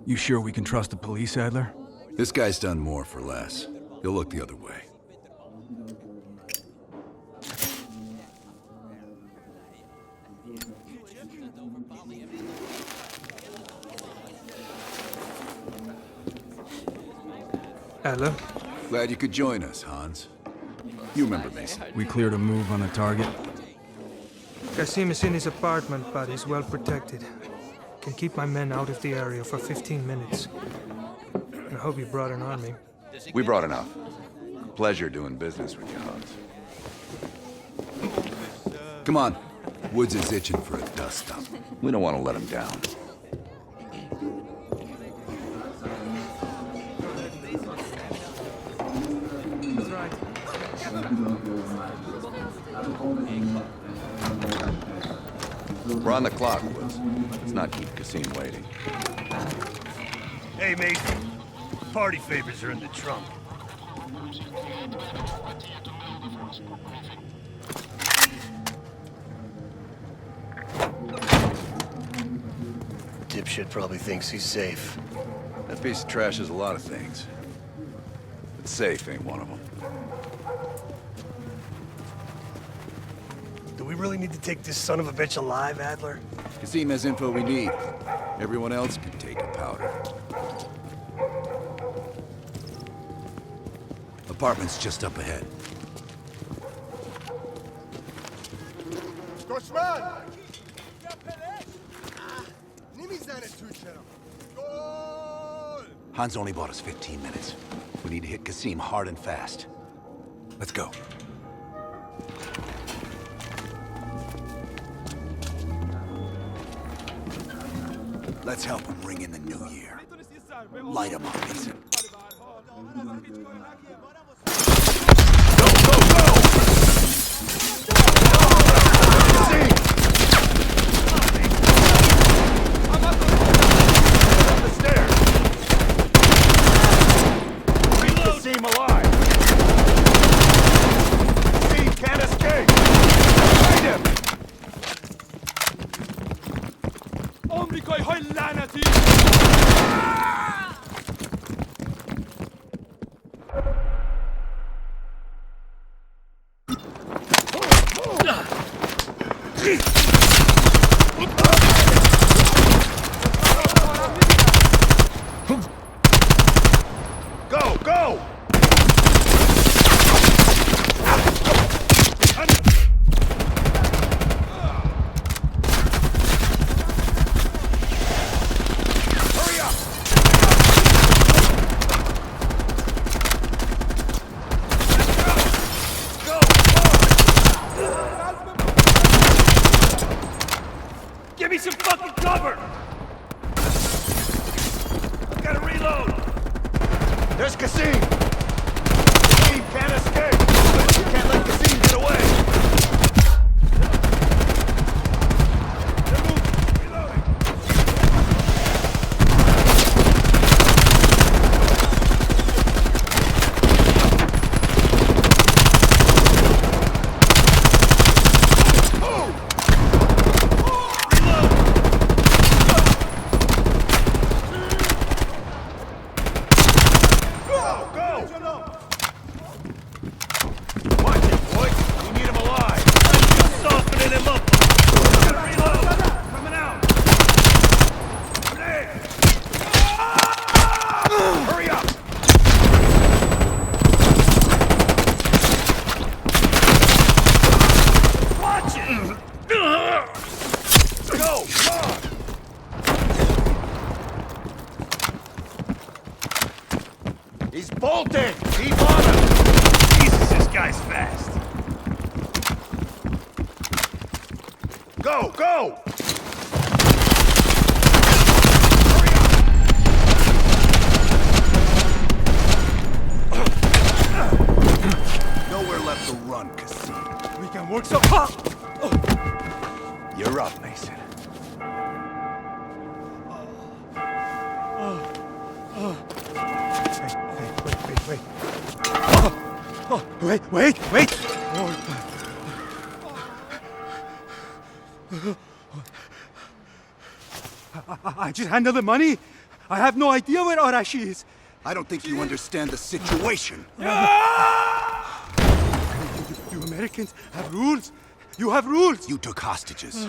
You sure we can trust the police, Adler? This guy's done more for less. He'll look the other way. Adler? Glad you could join us, Hans. You remember Mason. We cleared a move on the target. Kasim is in his apartment, but he's well protected. Can keep my men out of the area for 15 minutes. I hope you brought an army. We brought enough. Pleasure doing business with you, Hans. Come on. Woods is itching for a dust-up. We don't want to let him down. That's right. We're on the clock, Woods. Let's not keep Kasim waiting. Hey, Mason. Party favors are in the trunk. Dipshit probably thinks he's safe. That piece of trash is a lot of things. But safe ain't one of them. Do we really need to take this son of a bitch alive, Adler? Kasim has info we need. Everyone else can take a powder. Apartment's just up ahead. Hans only bought us 15 minutes. We need to hit Kasim hard and fast. Let's go. Let's help him ring in the new year. Light him up, Mason. Go, go, go! Up the stairs! Reload! Kasim alive! Kasim can't escape! Find him! آمریکایی های لعنتی Go, go! Hurry up! Go! Give me some fucking cover! I've got to reload! There's Kasim! Kasim can't escape! You can't let Kasim get away! They're moving! Reloading! Move! Reload! Go, go! Watch it, boys! We need him alive! I'm just softening him up! Reload! Coming out! Grenade! Hurry up! Watch it! Go! Come on! He's bolting! Keep on him! Jesus, this guy's fast! Go, go! Hurry up! Nowhere left to run, Kasim. We can work so hard! You're up, Mason. Wait! I just handle the money. I have no idea where Arashi is. I don't think you understand the situation. You Americans have rules. You have rules. You took hostages.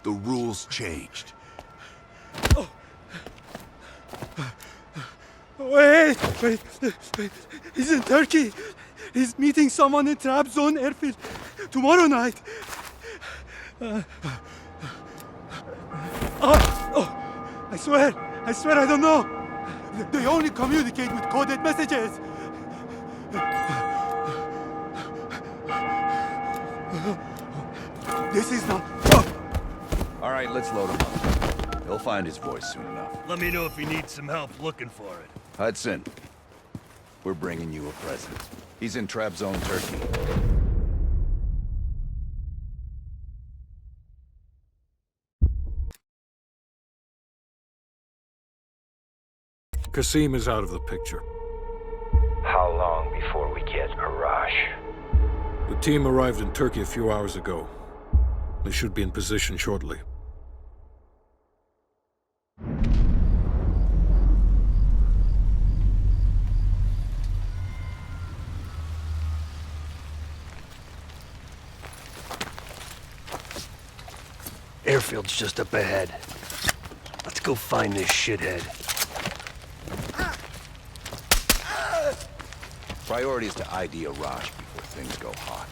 The rules changed. Wait. He's in Turkey. He's meeting someone in Trabzon airfield tomorrow night. I swear I don't know. They only communicate with coded messages. This is not... All right, let's load him up. He'll find his voice soon enough. Let me know if you need some help looking for it. Hudson, we're bringing you a present. He's in Trabzon, Turkey. Kasim is out of the picture. How long before we get Arash? The team arrived in Turkey a few hours ago. They should be in position shortly. Airfield's just up ahead. Let's go find this shithead. Priority is to ID Arash before things go hot.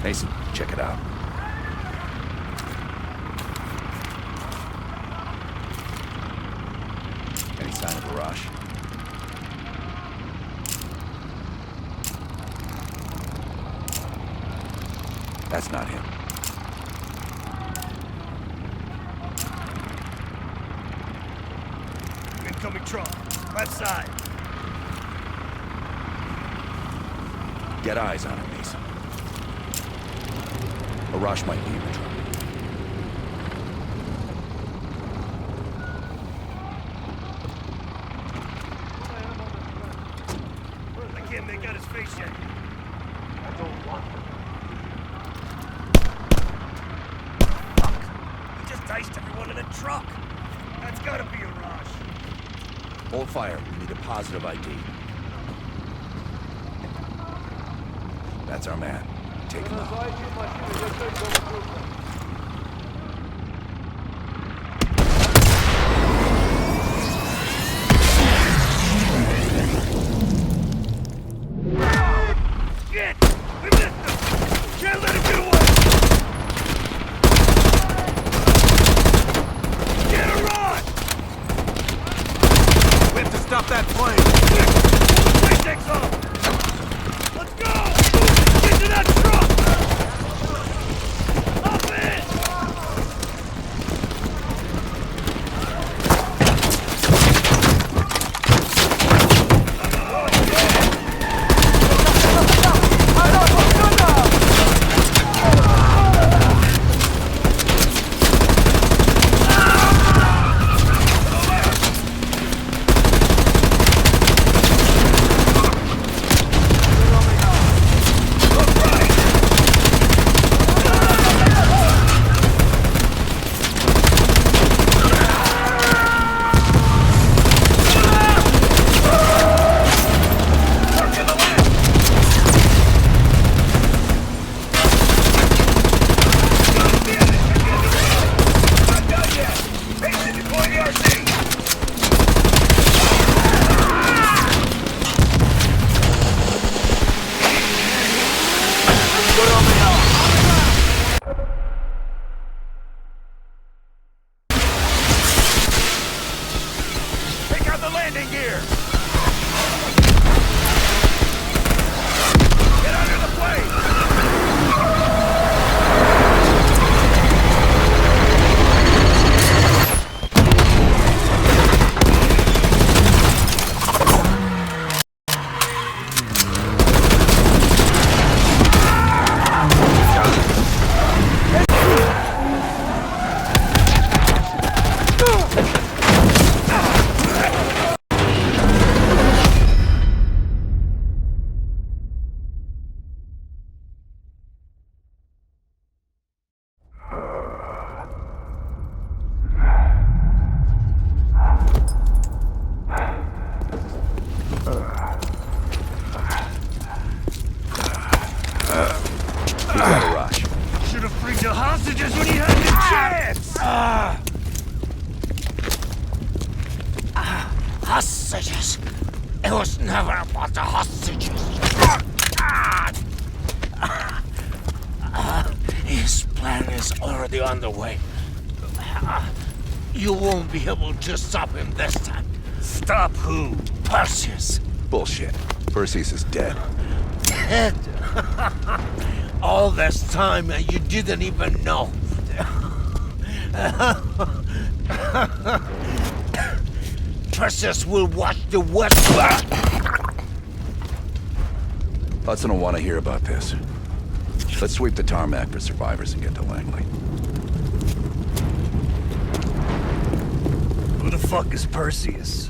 Mason, check it out. Any sign of Arash? That's not him. Incoming truck. Left side. Get eyes on him, Mason. Arash might be in the truck. I can't make out his face yet. I don't want him. Fuck. He just diced everyone in the truck. That's gotta be Arash. Hold fire. We need a positive ID. That's our man. Take him out. Shit! We missed him! Can't let him get away! Get a rod! We have to stop that plane! Quick! Plane takes off! Let's go! Get to that truck! Up it! We've got a rush. Should have freed the hostages when he had the chance! Hostages. It was never about the hostages. His plan is already underway. You won't be able to stop him this time. Stop who? Perseus. Bullshit. Perseus is dead. Dead. All this time and you didn't even know. Perseus will watch the West. Hudson will want to hear about this. Let's sweep the tarmac for survivors and get to Langley. Who the fuck is Perseus?